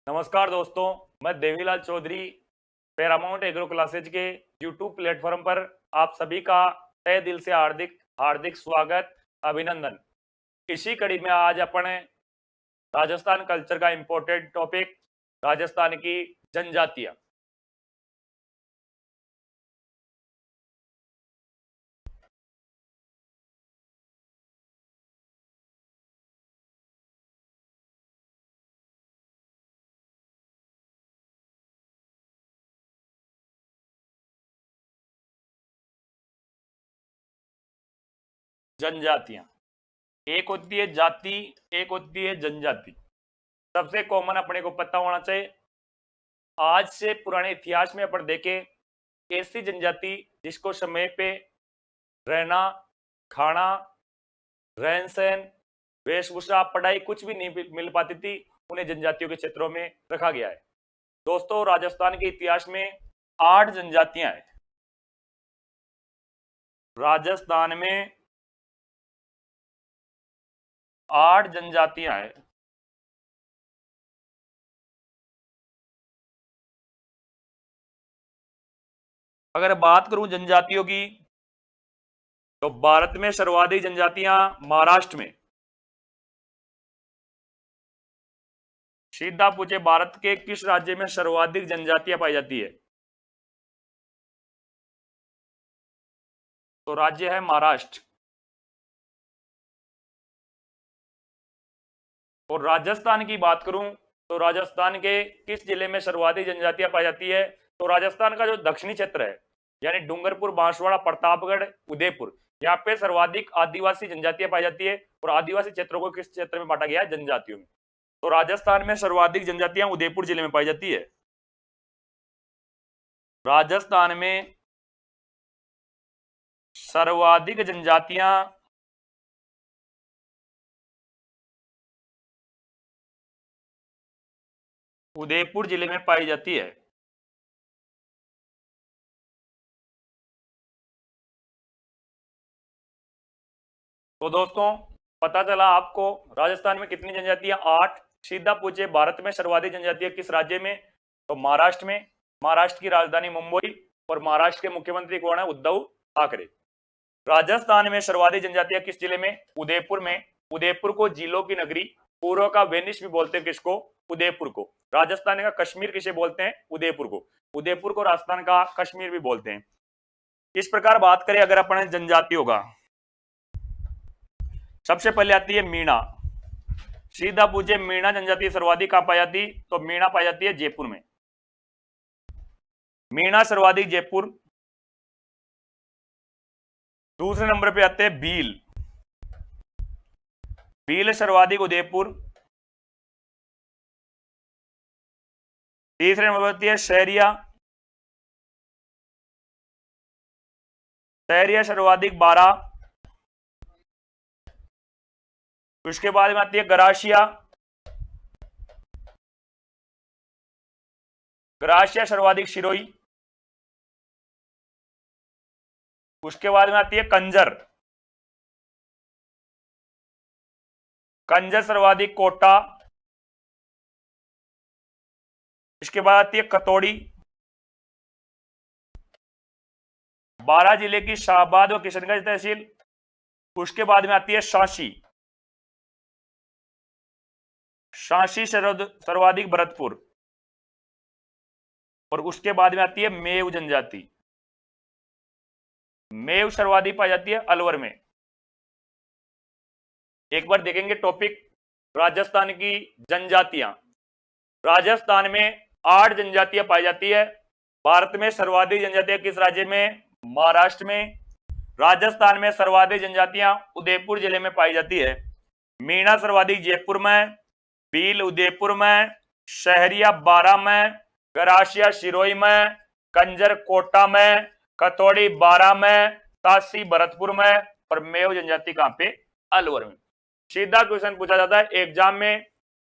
नमस्कार दोस्तों, मैं Devilal Chaudhary Paramount agro classes के यूट्यूब प्लेटफॉर्म पर आप सभी का तहे दिल से हार्दिक हार्दिक स्वागत, अभिनंदन। इसी कड़ी में आज अपन राजस्थान कल्चर का इंपॉर्टेंट टॉपिक राजस्थान की जनजातियां। जनजातियां एक होती है जाति, एक होती है जनजाति। सबसे कॉमन अपने को पता होना चाहिए, आज से पुराने इतिहास में अपन देखें ऐसी जनजाति जिसको समय पे रहना, खाना, रहन सहन, वेशभूषा, पढ़ाई कुछ भी नहीं मिल पाती थी, उन्हें जनजातियों के क्षेत्रों में रखा गया है। दोस्तों, राजस्थान के इतिहास में 8 जनजातियां हैं। राजस्थान में 8 जनजातियां हैं। अगर बात करूं जनजातियों की, तो भारत में सर्वाधिक जनजातियां महाराष्ट्र में। सीधा पूछे, भारत के किस राज्य में सर्वाधिक जनजातियां पाई जाती है, तो राज्य है महाराष्ट्र। और राजस्थान की बात करूं, तो राजस्थान के किस जिले में सर्वाधिक जनजातियां पाई जाती है, तो राजस्थान का जो दक्षिणी क्षेत्र है, यानी डूंगरपुर, बांसवाड़ा, प्रतापगढ़, उदयपुर, यहाँ पे सर्वाधिक आदिवासी जनजातियां पाई जाती है। और आदिवासी क्षेत्रों को किस क्षेत्र में बांटा गया है, जनजातियों में। तो राजस्थान में सर्वाधिक जनजातियां उदयपुर जिले में पाई जाती है। राजस्थान में सर्वाधिक जनजातियां उदयपुर जिले में पाई जाती है। तो दोस्तों, पता चला आपको राजस्थान में कितनी जनजातियां, 8। सीधा पूछे, भारत में सर्वाधिक जनजातियां किस राज्य में, तो महाराष्ट्र में। महाराष्ट्र की राजधानी मुंबई, और महाराष्ट्र के मुख्यमंत्री कौन है, उद्धव ठाकरे। राजस्थान में सर्वाधिक जनजातियां किस जिले में, उदयपुर में। उदयपुर को जिलों की नगरी, पूर्व का वेनिस भी बोलते हैं, किसको, उदयपुर को। राजस्थान का कश्मीर किसे बोलते हैं, उदयपुर को। उदयपुर को राजस्थान का कश्मीर भी बोलते हैं। इस प्रकार बात करें अगर अपन जनजातियों का, सबसे पहले आती है मीणा। सीधा पूछे, मीणा जनजाति सर्वाधिक कहां पाई जाती, तो मीणा पाई जाती है जयपुर में। मीणा सर्वाधिक जयपुर। दूसरे नंबर पे आते हैं भील। भील सर्वाधिक उदयपुर। तीसरे नंबर पर आती है शहरिया। शहरिया सर्वाधिक 12। उसके बाद में आती है गरासिया। गरासिया सर्वाधिक सिरोही। उसके बाद में आती है कंजर। कंजर सर्वाधिक कोटा। इसके बाद आती है कतौड़ी। 12 जिले की शाहबाद और किशनगंज तहसील। उसके बाद में आती है शांसी। शांसी सर्वाधिक भरतपुर। और उसके बाद में आती है मेव जनजाति। मेव सर्वाधिक पाई जाती है अलवर में। एक बार देखेंगे टॉपिक, राजस्थान की जनजातियां। राजस्थान में 8 जनजातियां पाई जाती है। भारत में सर्वाधिक जनजातियां किस राज्य में, महाराष्ट्र में। राजस्थान में सर्वाधिक जनजातियां उदयपुर जिले में पाई जाती है। मीणा सर्वाधिक जयपुर में, भील उदयपुर में, शहरिया 12 में, गरासिया सिरोही में, कंजर कोटा में, कतौड़ी 12 में, तासी भरतपुर में, और मेव जनजाति कहां पे, अलवर में। सीधा क्वेश्चन पूछा जाता है एग्जाम में,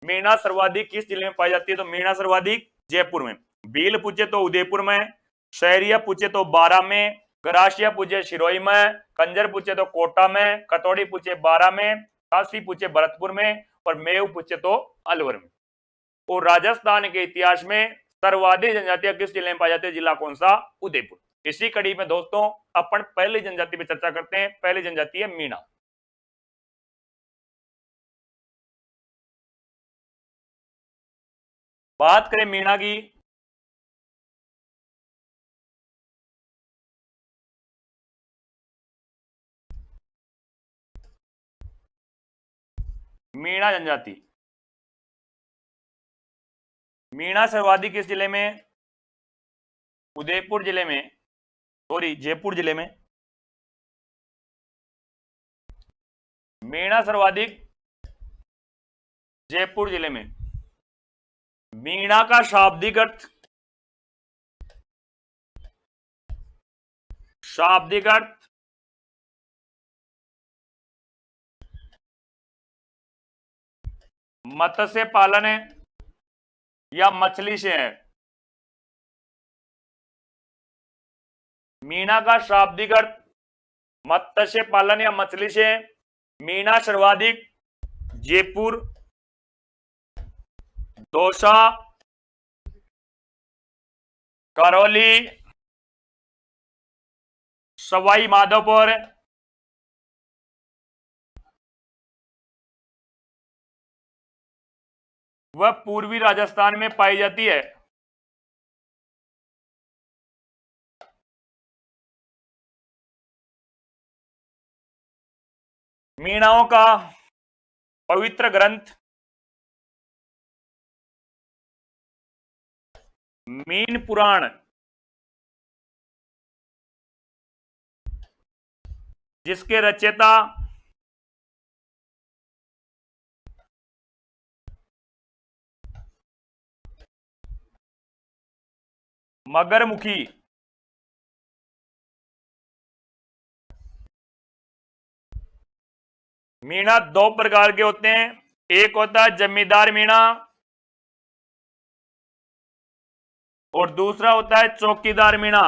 मीणा सर्वाधिक किस जिले में पाई जाती है, तो मीणा सर्वाधिक जयपुर में। भील पूछे तो उदयपुर में, शहरिया पूछे तो 12 में, गरासिया पूछे सिरोही में, कंजर पूछे तो कोटा में, कतौड़ी पूछे 12 में, तासी पूछे भरतपुर में, और मेव पूछे तो अलवर में। और राजस्थान के इतिहास में सर्वाधिक जनजातियां किस जिले में पाई जाती है? जिला कौन सा? उदयपुर। इसी कड़ी में दोस्तों अपन पहली जनजाति पे चर्चा करते हैं। पहली जनजाति है मीणा। बात करें मीणा की, मीणा जनजाति, मीणा सर्वाधिक किस जिले में? उदयपुर जिले में, सॉरी जयपुर जिले में। मीणा सर्वाधिक जयपुर जिले में। मीणा का शाब्दिक अर्थ, शाब्दिक अर्थ मत्स्य पालन है या मछली से है? मीणा का शाब्दिक अर्थ मत्स्य पालन या मछली से है। मीणा सर्वाधिक जयपुर, दौसा, करौली, सवाई माधोपुर, वह पूर्वी राजस्थान में पाई जाती है। मीणाओं का पवित्र ग्रंथ मीन पुराण, जिसके रचयिता मगरमुखी, मीणा दो प्रकार के होते हैं। एक होता है जमींदार मीणा और दूसरा होता है चौकीदार मीणा।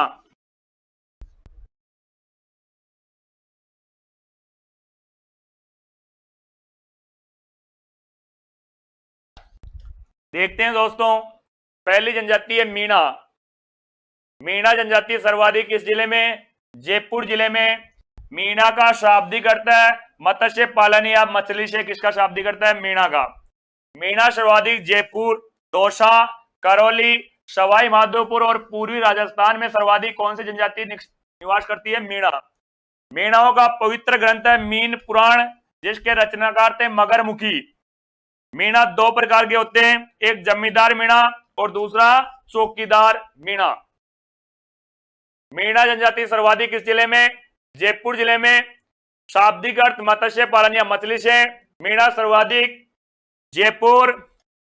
देखते हैं दोस्तों, पहली जनजाति है मीणा। मीणा जनजाति सर्वाधिक किस जिले में? जयपुर जिले में। मीणा का शाब्दिक अर्थ है मत्स्य पालन या मछली से। किसका शाब्दिक अर्थ है? मीणा का। मीणा सर्वाधिक जयपुर, दौसा, करौली, सवाई माधोपुर और पूर्वी राजस्थान में सर्वाधिक कौन सी जनजाति निवास करती है? मीणा। मीणाओं का पवित्र ग्रंथ है मीन पुराण, जिसके रचनाकार थे मगरमुखी। मीणा दो प्रकार के होते हैं, एक जमींदार मीणा और दूसरा चौकीदार मीणा। मीणा जनजाति सर्वाधिक किस जिले में? जयपुर जिले में। शाब्दिक अर्थ मत्स्य पालन या मछली से। मीणा सर्वाधिक जयपुर,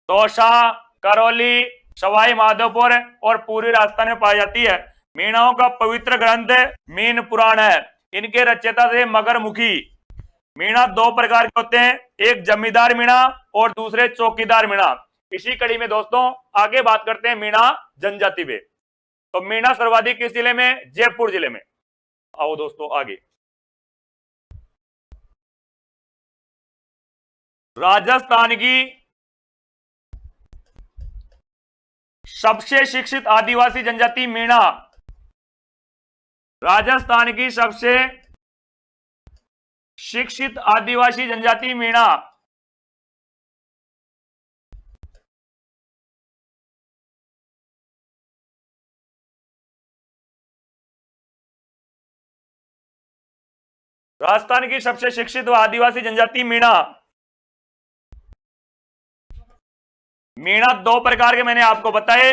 दौसा, करौली, सवाई माधोपुर और पूर्वी राजस्थान में पाई जाती है। मीणाओं का पवित्र ग्रंथ मीन पुराण है। इनके रचयिता थे मगरमुखी। मीणा दो प्रकार के होते हैं, एक जमींदार मीणा और दूसरे चौकीदार मीणा। इसी कड़ी में दोस्तों आगे बात करते हैं मीणा जनजाति पे। तो मीणा सर्वाधिक किस जिले में? जयपुर जिले में। आओ दोस्तों आगे। राजस्थान की सबसे शिक्षित आदिवासी जनजाति मीणा। राजस्थान की सबसे शिक्षित आदिवासी जनजाति मीणा। राजस्थान की सबसे शिक्षित व आदिवासी जनजाति मीणा। मीणा दो प्रकार के मैंने आपको बताए,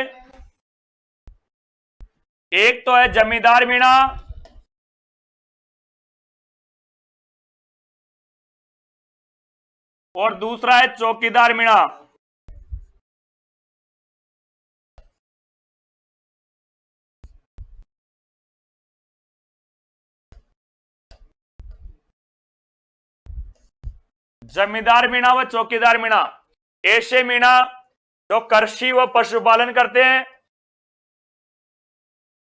एक तो है जमींदार मीणा और दूसरा है चौकीदार मीणा। जमींदार मीणा व चौकीदार मीणा ऐसे मीणा जो कृषि व पशुपालन करते हैं,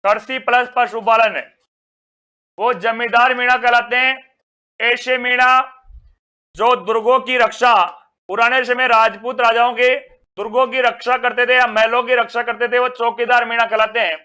कृषि प्लस पशुपालन, वो जमींदार मीणा कहलाते हैं। ऐसे मीणा जो दुर्गों की रक्षा, पुराने समय राजपूत राजाओं के दुर्गों की रक्षा करते थे या महलों की रक्षा करते थे, वो चौकीदार मीणा कहलाते हैं।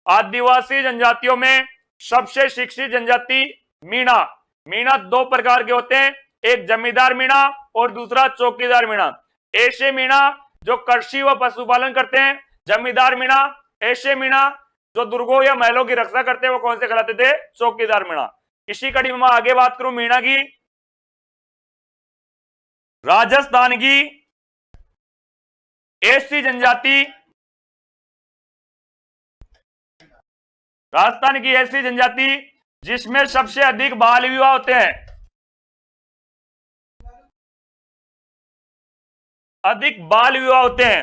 आदिवासी जनजातियों में सबसे शिक्षित जनजाति मीणा। मीणा दो प्रकार के होते हैं, एक जमींदार मीणा और दूसरा चौकीदार मीणा। ऐसे मीणा जो कृषि व पशुपालन करते हैं, जमींदार मीणा। ऐसे मीणा जो दुर्गों या महलों की रक्षा करते हैं, वो कौन से कहलाते थे? चौकीदार मीणा। इसी कड़ी में मैं आगे बात करूं मीणा की। राजस्थान की ऐसी जनजाति, राजस्थान की ऐसी जनजाति जिसमें सबसे अधिक बाल विवाह होते हैं, अधिक बाल विवाह होते हैं।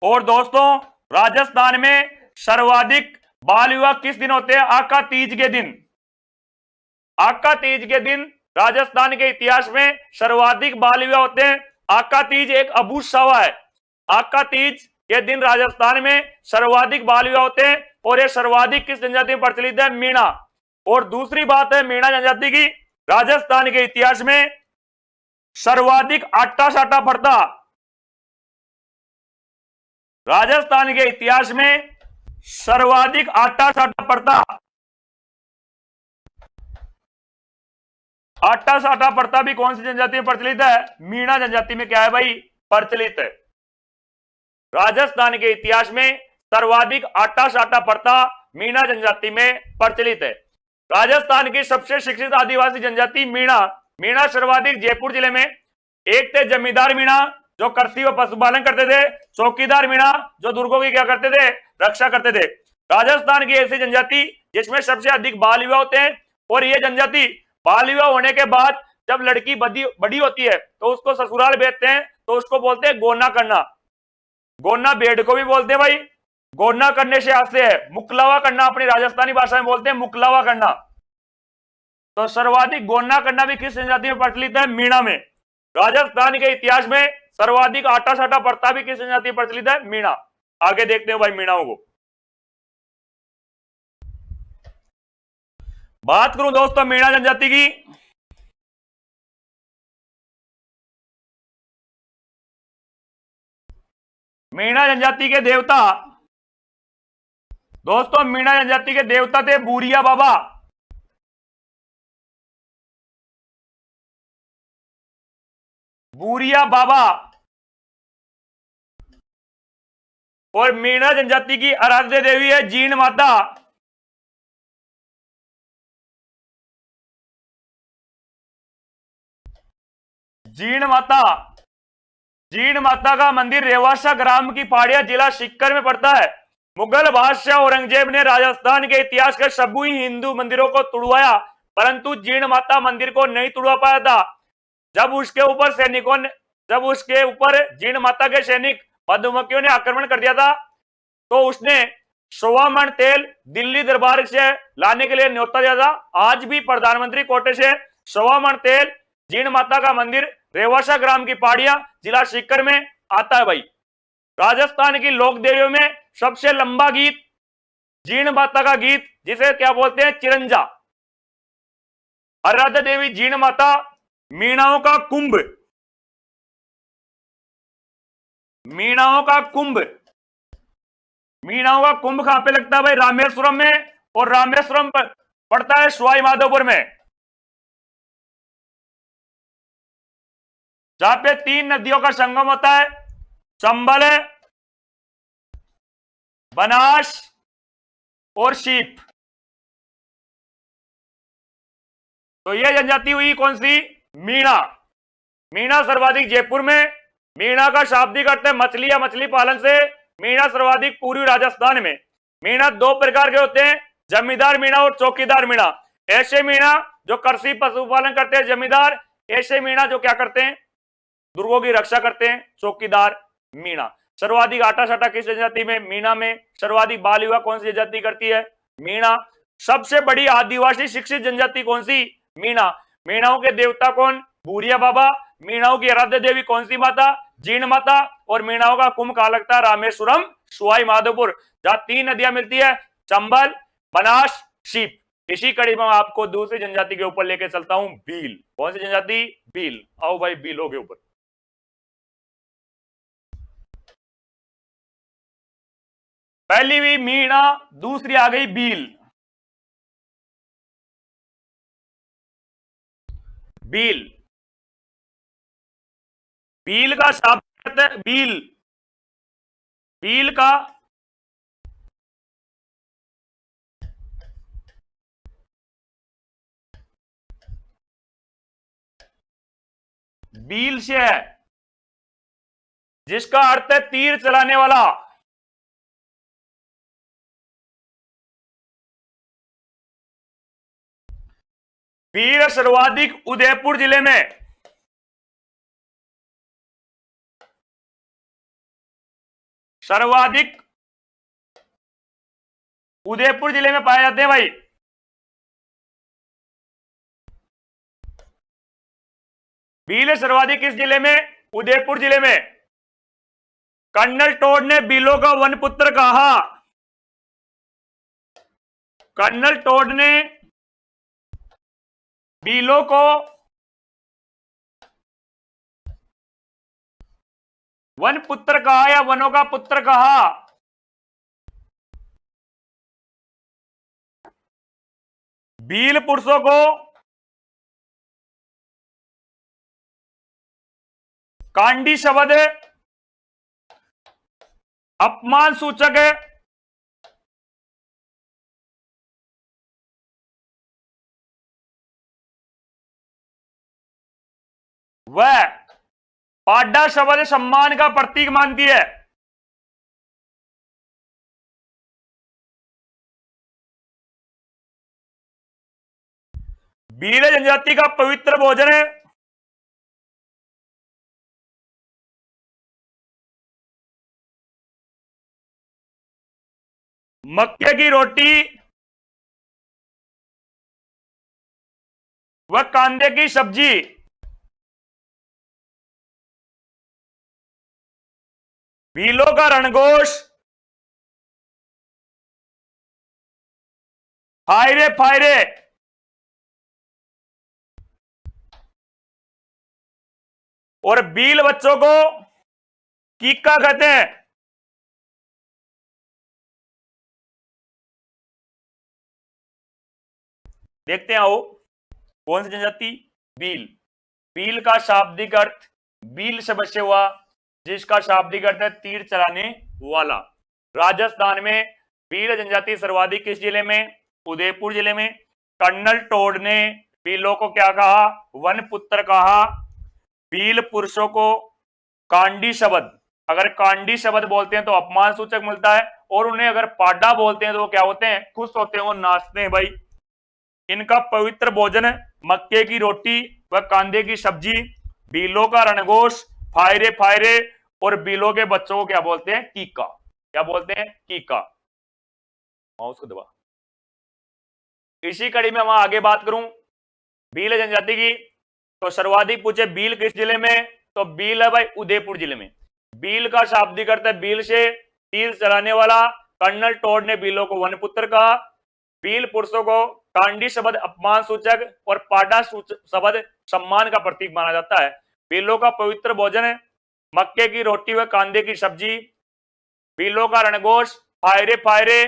और दोस्तों, राजस्थान में सर्वाधिक बाल विवाह किस दिन होते हैं? आका तीज के दिन। आका तीज के दिन राजस्थान के इतिहास में सर्वाधिक बाल विवाह होते हैं। आका तीज एक अबूझ सवा है। आका तीज के दिन राजस्थान में सर्वाधिक बाल विवाह होते हैं, और ये सर्वाधिक किस जनजाति में प्रचलित है? मीणा। और दूसरी बात है मीणा जनजाति की, राजस्थान के इतिहास में सर्वाधिक आटा साटा पड़ता। राजस्थान के इतिहास में सर्वाधिक आटा साटा पड़ता, आटा साटा पड़ता भी कौन सी जनजाति में प्रचलित है? मीणा जनजाति में क्या है भाई? प्रचलित है। राजस्थान के इतिहास में सर्वाधिक आटा साटा पड़ता मीणा जनजाति में प्रचलित है। राजस्थान की सबसे शिक्षित आदिवासी जनजाति मीणा। मीणा सर्वाधिक जयपुर जिले में। एक थे जमींदार मीणा जो कृषि व पशुपालन करते थे, चौकीदार मीणा जो दुर्गों की क्या करते थे? रक्षा करते थे। राजस्थान की ऐसी जनजाति जिसमें सबसे अधिक बाल विवाह होते हैं, और यह जनजाति बाल विवाह होने के बाद जब लड़की बड़ी होती है तो उसको ससुराल भेजते हैं, तो उसको बोलते हैं गोना करना। गोना बेड को भी बोलते हैं भाई। गोना करने से आते है मुकलावा करना, अपनी राजस्थानी भाषा में बोलते हैं मुकलावा करना। तो सर्वाधिक गोना करना भी किस जनजाति में प्रचलित है? मीणा में। राजस्थान के इतिहास में सर्वाधिक आटा साटा पड़ता भी किस जनजाति में प्रचलित है? मीणा। आगे देखते हो भाई मीणाओं को। बात करूं दोस्तों मीणा जनजाति की, मीणा जनजाति के देवता, दोस्तों मीणा जनजाति के देवता थे बूरिया बाबा। बूरिया बाबा। और मीणा जनजाति की आराध्य देवी है जीण माता। जीण माता। जीण माता का मंदिर रेवासा ग्राम की पहाड़िया जिला सीकर में पड़ता है। मुगल बादशाह औरंगजेब ने राजस्थान के इतिहास के सभी हिंदू मंदिरों को तुड़वाया, परंतु जीण माता मंदिर को नहीं तुड़वा पाया था। जब उसके ऊपर जीण माता के सैनिक मधुमक्खियों ने आक्रमण कर दिया था, तो उसने 100 मन तेल दिल्ली दरबार से लाने के लिए न्योता दिया था। आज भी प्रधानमंत्री कोटे से 100 मन तेल जीण माता का मंदिर रेवासा ग्राम की पहाड़ियां जिला सीकर में आता है भाई। राजस्थान की लोक देवियों में सबसे लंबा गीत जीण माता का गीत, जिसे क्या बोलते हैं? चिरंजा। आराध्य देवी जीण माता। मीणाओं का कुंभ। मीणाओं का कुंभ। मीणाओं का कुंभ कहां पे लगता है भाई? रामेश्वरम में। और रामेश्वरम पड़ता है सवाई माधोपुर में, जहां पे 3 नदियों का संगम होता है, चंबल, बनास और शीप। तो यह जनजाति हुई कौन सी? मीणा। मीणा सर्वाधिक जयपुर में। मीणा का शाब्दिक अर्थ है मछली या मछली पालन से। मीणा सर्वाधिक पूर्वी राजस्थान में। मीणा 2 प्रकार के होते हैं, जमींदार मीणा और चौकीदार मीणा। ऐसे मीणा जो कृषि पशुपालन करते हैं, जमींदार। ऐसे मीणा जो क्या करते हैं? दुर्गों की रक्षा करते हैं, चौकीदार मीणा। सर्वाधिक आटा साटा किस जनजाति में? मीणा में। सर्वाधिक बाल विवाह कौन सी जनजाति करती है? मीणा। सबसे बड़ी आदिवासी शिक्षित जनजाति कौन सी? मीणा। मीणाओं के देवता कौन? बूरिया बाबा। मीणाओं की आराध्य देवी कौन सी माता? जीण माता। और मीणाओं का कुंभ कहां लगता है? रामेश्वरम, सवाई माधोपुर, जहां 3 नदियां मिलती है, चंबल, बनास, शीप। इसी कड़ी में आपको दूसरी जनजाति के ऊपर लेके चलता हूं, भील। कौन सी जनजाति? भील। आओ भाई भीलों के ऊपर। पहली हुई मीणा, दूसरी आ गई बील। बील, बील का शब्द है बील। बील का बील से है, जिसका अर्थ है तीर चलाने वाला। बील सर्वाधिक उदयपुर जिले में, सर्वाधिक उदयपुर जिले में पाए जाते हैं भाई। बील सर्वाधिक किस जिले में? उदयपुर जिले में। कर्नल टोड ने बीलों का वन पुत्र कहा। कर्नल टोड ने बीलों को वन पुत्र कहा या वनों का पुत्र कहा। बील पुरुषों को कांडी शब्द अपमान सूचक है। वह पाड्डा शब्द सम्मान का प्रतीक मानती है। बील जनजाति का पवित्र भोजन है। मक्के की रोटी व कांदे की सब्जी। बीलों का रणघोष फायरे फायरे। और बील बच्चों को कीका कहते हैं। देखते हैं आओ, कौन सी जनजाति? बील। बील का शाब्दिक अर्थ बील शब्द से हुआ, जिसका शाब्दिक अर्थ है तीर चलाने वाला। राजस्थान में बील जनजाति सर्वाधिक किस जिले में? उदयपुर जिले में। कर्नल टोड ने बीलों को क्या कहा? वन पुत्र कहा। बील पुरुषों को कांडी शब्द, अगर कांडी शब्द बोलते हैं तो अपमान सूचक मिलता है, और उन्हें अगर पाड्डा बोलते हैं तो वो क्या होते हैं? खुश होते हैं, वो नाचते हैं भाई। इनका पवित्र भोजन मक्के की रोटी व कांदे की सब्जी। बीलों का रणघोष फायरे फायरे। और बीलों के बच्चों को क्या बोलते हैं? कीका। क्या बोलते हैं? कीका। माउस को दबा। इसी कड़ी में हम आगे बात करूं बील जनजाति की, तो सर्वाधिक पूछे बील किस जिले में? तो बील है भाई उदयपुर जिले में। बील का शाब्दिक अर्थ है बील से तीर चलाने वाला। कर्नल टोड ने बीलों को वनपुत्र कहा। बील पुरुषों को कांडी शब्द अपमान सूचक और पाडा शब्द सम्मान का प्रतीक माना जाता है। बीलों का पवित्र भोजन है मक्के की रोटी व कांदे की सब्जी। बीलों का रणघोष फायरे फायरे।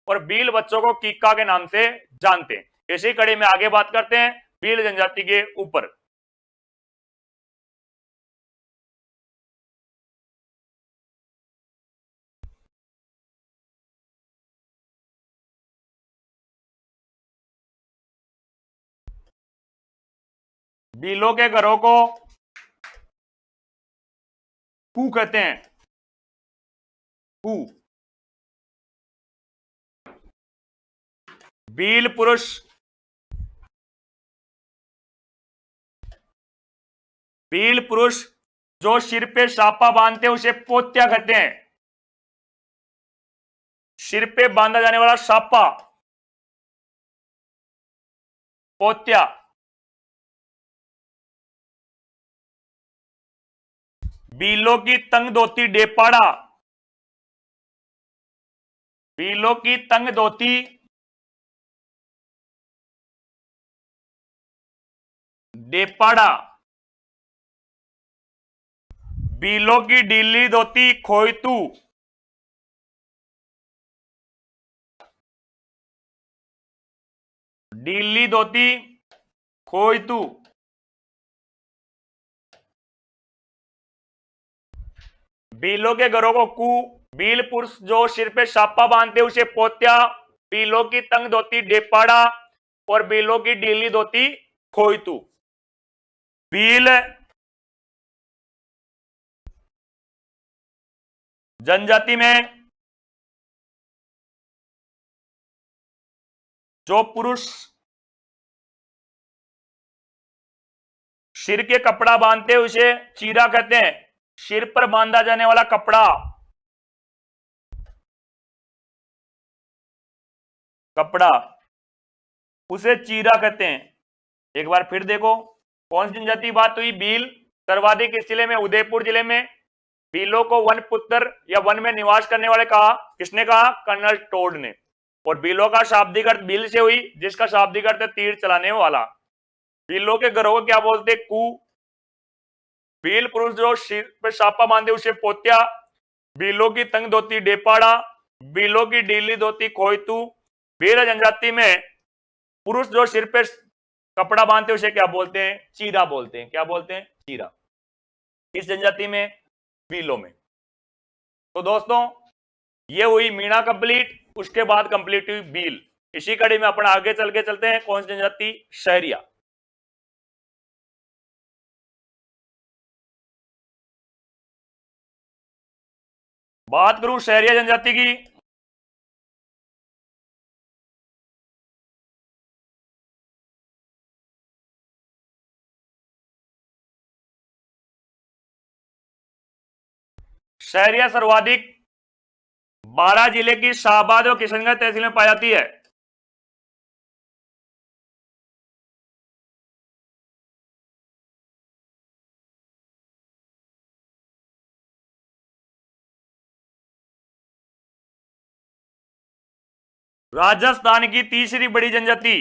और बील बच्चों को कीका के नाम से जानते हैं। इसी कड़ी में आगे बात करते हैं बील जनजाति के ऊपर। बीलों के घरों को कू कहते हैं। कू। बील पुरुष जो सिर पे सापा बांधते हैं उसे पोत्या कहते हैं। सिर पे बांधा जाने वाला सापा पोत्या। बीलों की तंग धोती डेपाड़ा। बीलों की तंग धोती डेपाड़ा। बीलों की ढीली धोती खोयतू। डीली धोती खोयतू। बीलों के घरों को कु, बील पुरुष जो सिर पे छापा बांधते उसे पोत्या, बीलों की तंग धोती डेपाड़ा और बीलों की डीली धोती खोयतू। बील जनजाति में जो पुरुष सिर के कपड़ा बांधते हैं उसे चीरा कहते हैं। सिर पर बांधा जाने वाला कपड़ा उसे चीरा कहते हैं। एक बार फिर देखो कौन सी जनजाति की बात हुई। बील सर्वाधिक किस जिले में? उदयपुर जिले में। बीलों को वन पुत्र या वन में निवास करने वाले कहा, किसने कहा? कर्नल टोड ने। और बीलों का शाब्दिक अर्थ बील से हुई, जिसका शाब्दिक अर्थ है तीर चलाने वाला। बीलों के घरों को क्या बोलते? कु। बील पुरुष जो सिर पर छापा बांधे उसे पोत्या, बीलों की तंग धोती डेपाड़ा, बीलों की डीली धोती खोयतू। बील जनजाति में पुरुष जो सिर पे कपड़ा बांधते उसे क्या बोलते हैं? चीरा बोलते हैं। क्या बोलते हैं? चीरा। इस जनजाति में, बीलों में। तो दोस्तों ये हुई मीणा कंप्लीट, उसके बाद कंप्लीट हुई बील। इसी कड़ी में अपन आगे चल के चलते हैं। कौन सी जनजाति? शहरिया। बात करूं शहरिया जनजाति की, शहरिया सर्वाधिक 12 जिले की शाहबाद और किशनगंज तहसील में पाई जाती है। राजस्थान की तीसरी बड़ी जनजाति,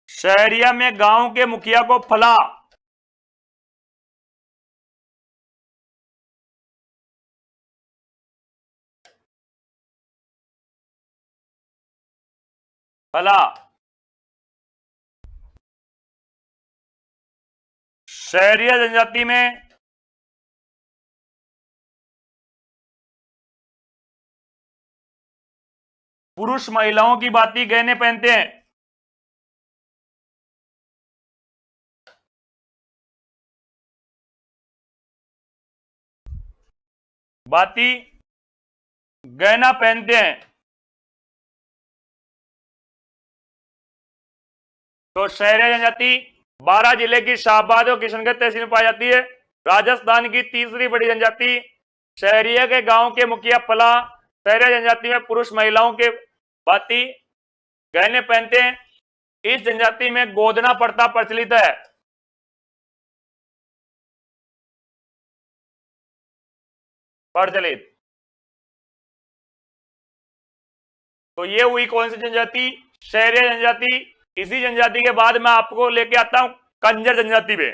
शहरिया में गांव के मुखिया को फला, फला। शहरिया जनजाति में पुरुष महिलाओं की भांति गहने पहनते हैं। भांति गहना पहनते हैं। तो शहरिया जनजाति 12 जिले की शाहबाद और किशनगंज तहसील में पाई जाती है। राजस्थान की तीसरी बड़ी जनजाति, शहरिया के गांव के मुखिया फला। शहरिया जनजाति में पुरुष महिलाओं के भांति गहने पहनते हैं। इस जनजाति में गोदना प्रथा प्रचलित है। प्रचलित। तो ये हुई कौन सी जनजाति? शहरिया जनजाति। इसी जनजाति के बाद मैं आपको लेके आता हूं कंजर जनजाति पे।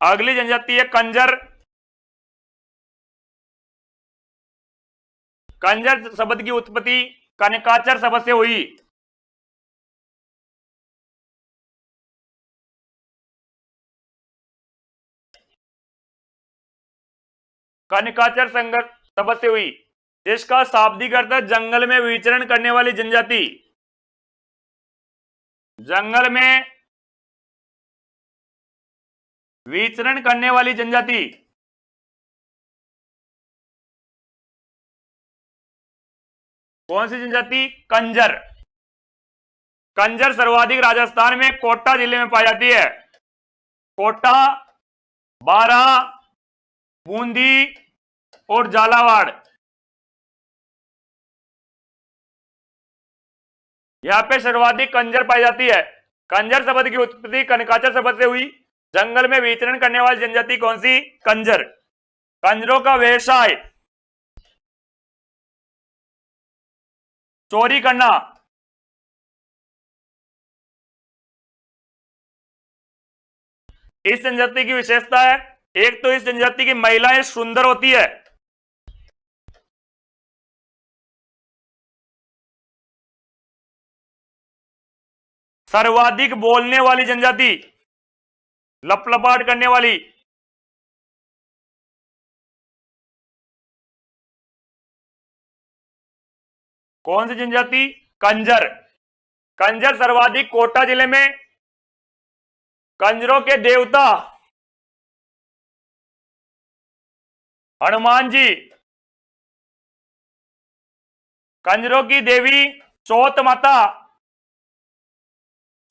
अगली जनजाति है कंजर। कंजर शब्द की उत्पत्ति कनकाचर शब्द से हुई। कनकाचर संगत शब्द से हुई, जिसका शाब्दिक अर्थ है जंगल में विचरण करने वाली जनजाति। जंगल में विचरण करने वाली जनजाति। कौन सी जनजाति? कंजर। कंजर सर्वाधिक राजस्थान में कोटा जिले में पाई जाती है। कोटा, बारा, बूंदी और झालावाड़। यहां पे सर्वाधिक कंजर पाई जाती है। कंजर शब्द की उत्पत्ति कनकाचर शब्द से हुई। जंगल में विचरण करने वाली जनजाति कौन सी? कंजर। कंजरों का व्यवसाय चोरी करना। इस जनजाति की विशेषता है, एक तो इस जनजाति की महिलाएं सुंदर होती है, सर्वाधिक बोलने वाली जनजाति, लपलपाट करने वाली, कौन सी जनजाति? कंजर। कंजर सर्वाधिक कोटा जिले में, कंजरों के देवता हनुमान जी, कंजरों की देवी चौथ माता,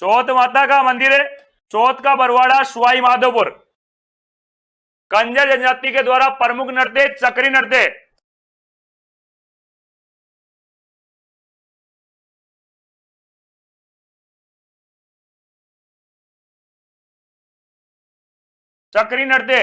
चौथ माता का मंदिर है चौथ का बरवाड़ा सवाई माधोपुर। कंजर जनजाति के द्वारा प्रमुख नृत्य चक्री नृत्य। चक्री नृत्य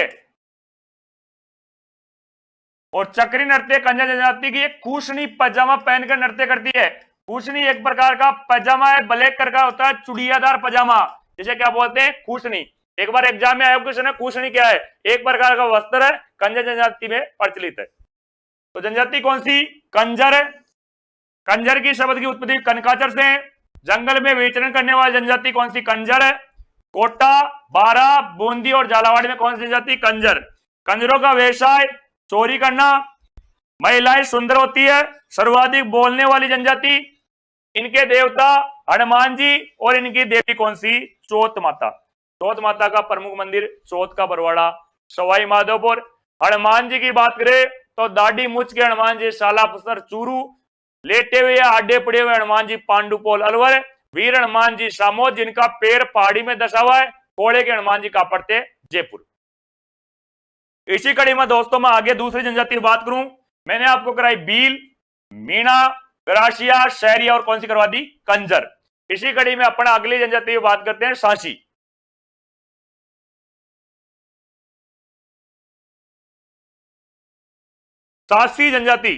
और चक्री नृत्य कंजर जनजाति की एक कुशनी पजामा पहनकर नृत्य करती है। कुशनी एक प्रकार का पजामा है, ब्लैक कलर का होता है, चुड़ियादार पजामा, जिसे क्या बोलते हैं? कुशनी। एक बार एग्जाम में आया क्वेश्चन है, कुशनी क्या है? एक प्रकार का वस्त्र है, कंजर जनजाति में प्रचलित है। तो जनजाति कौन सी? कंजर है। कंजर की शब्द की उत्पत्ति कनकाचर से है। जंगल में विचरण करने वाली जनजाति कौन सी? कंजर है। कोटा, बारा, बूंदी और झालावाड़ में कौन सी जनजाति? कंजर। कंजरों का व्यवसाय चोरी करना, महिलाएं सुंदर होती है, सर्वाधिक बोलने वाली जनजाति, इनके देवता हनुमान जी और इनकी देवी कौन सी? चौथ माता। चौथ माता का प्रमुख मंदिर चौथ का बरवाड़ा सवाई माधोपुर। हनुमान जी की बात करें तो दाढ़ी मुछ के हनुमान जी साला फसर चूरू, लेटे हुए आडे पड़े हुए हनुमान जी पांडुपोल अलवर, वीर हनुमान जी सामोद जिनका पैर पहाड़ी में दसा हुआ है, कोड़े के हनुमान जी का पड़ते जयपुर। इसी कड़ी में दोस्तों मैं आगे दूसरी जनजाति की बात करूं, मैंने आपको कराई भील, मीणा, गरासिया, शहरिया और कौन सी करवा दी? कंजर। इसी कड़ी में अपना अगली जनजाति की बात करते हैं, सांसी। सांसी जनजाति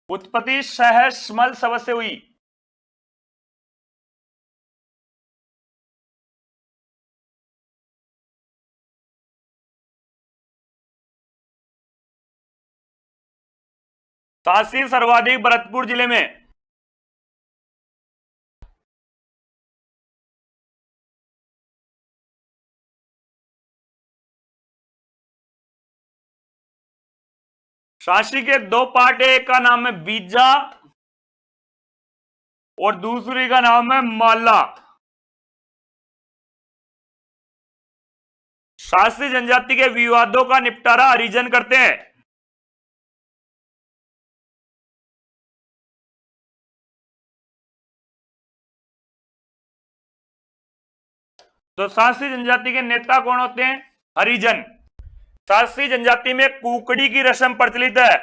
उत्पत्ति सहस्मल शब्द से हुई। सांसी सर्वाधिक भरतपुर जिले में। सांसी के दो पार्ट है, एक का नाम है बीजा और दूसरी का नाम है माला। सांसी जनजाति के विवादों का निपटारा हरिजन करते हैं। तो सांसी जनजाति के नेता कौन होते हैं? हरिजन। सांसी जनजाति में कुकड़ी की रस्म प्रचलित है।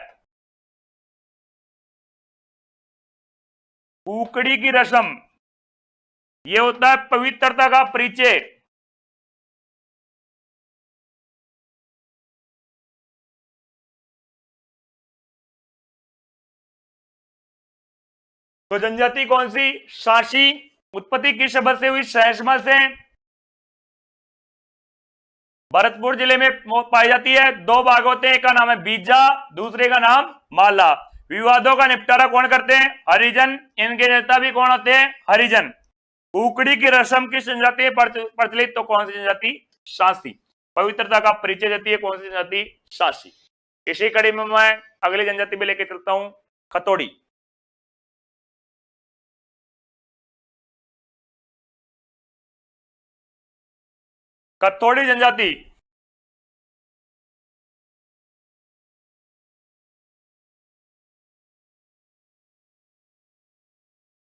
कुकड़ी की रस्म यह होता है पवित्रता का परिचय। तो जनजाति कौन सी? सांसी। उत्पत्ति किस शब्द से हुई? सहसमल से। भरतपुर जिले में पाई जाती है। दो भाग होते हैं, एक का नाम है बीजा, दूसरे का नाम माला। विवादों का निपटारा कौन करते हैं? हरिजन। इनके नेता भी कौन होते हैं? हरिजन। कुकड़ी की रस्म किस जनजाति में प्रचलित? तो कौन सी जनजाति? सांसी। पवित्रता का परिचय देती है कौन सी जनजाति? सांसी। इसी कड़ी में मैं अगली जनजाति में लेकर चलता हूं, खतोड़ी। खतोड़ी जनजाति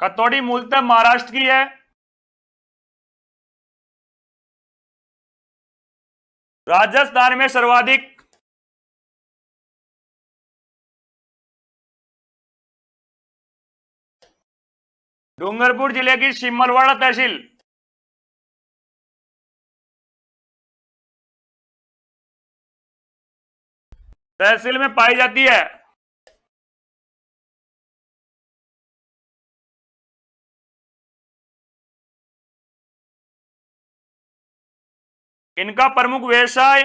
खतोड़ी मूलतः महाराष्ट्र की है। राजस्थान में सर्वाधिक डूंगरपुर जिले की सिमलवाड़ा तहसील। तहसील में पाई जाती है। इनका प्रमुख व्यवसाय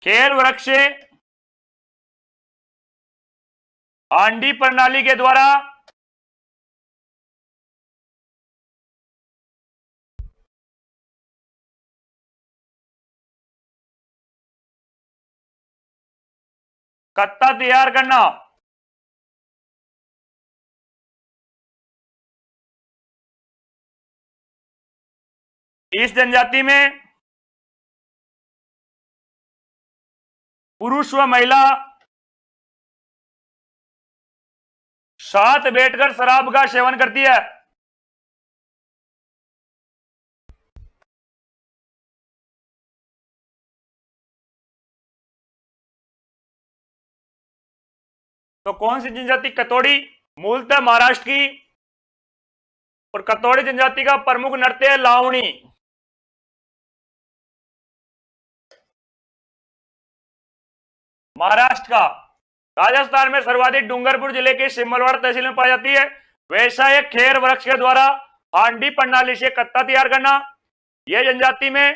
खेर वृक्ष आंडी प्रणाली के द्वारा कत्ता तैयार करना। इस जनजाति में पुरुष व महिला साथ बैठकर शराब का सेवन करती है। तो कौन सी जनजाति? कतोड़ी, मूलतः महाराष्ट्र की, और कतोड़ी जनजाति का प्रमुख नृत्य है लावणी। महाराष्ट्र का। राजस्थान में सर्वाधिक डूंगरपुर जिले के सिमलवाड़ा तहसील में पाई जाती है। व्यवसाय खेर वृक्ष के द्वारा हांडी प्रणाली से कत्ता तैयार करना। यह जनजाति में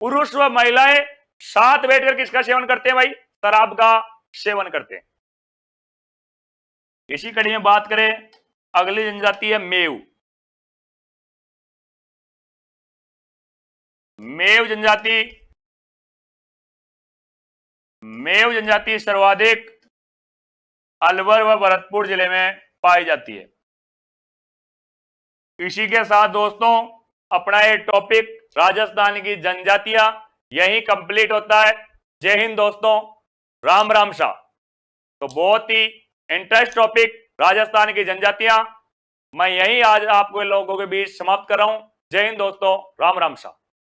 पुरुष व महिलाएं साथ बैठकर किसका सेवन करते हैं भाई? शराब का सेवन करते हैं। इसी कड़ी में बात करें, अगली जनजाति है मेव। मेव जनजाति सर्वाधिक अलवर व भरतपुर जिले में पाई जाती है। इसी के साथ दोस्तों अपना ये टॉपिक राजस्थान की जनजातियां यही कंप्लीट होता है। जय हिंद दोस्तों, राम राम शाह। तो बहुत ही इंटरेस्ट टॉपिक राजस्थान की जनजातियां मैं यही आज आपको लोगों के बीच समाप्त कर रहा हूं। जय हिंद दोस्तों, राम राम शाह।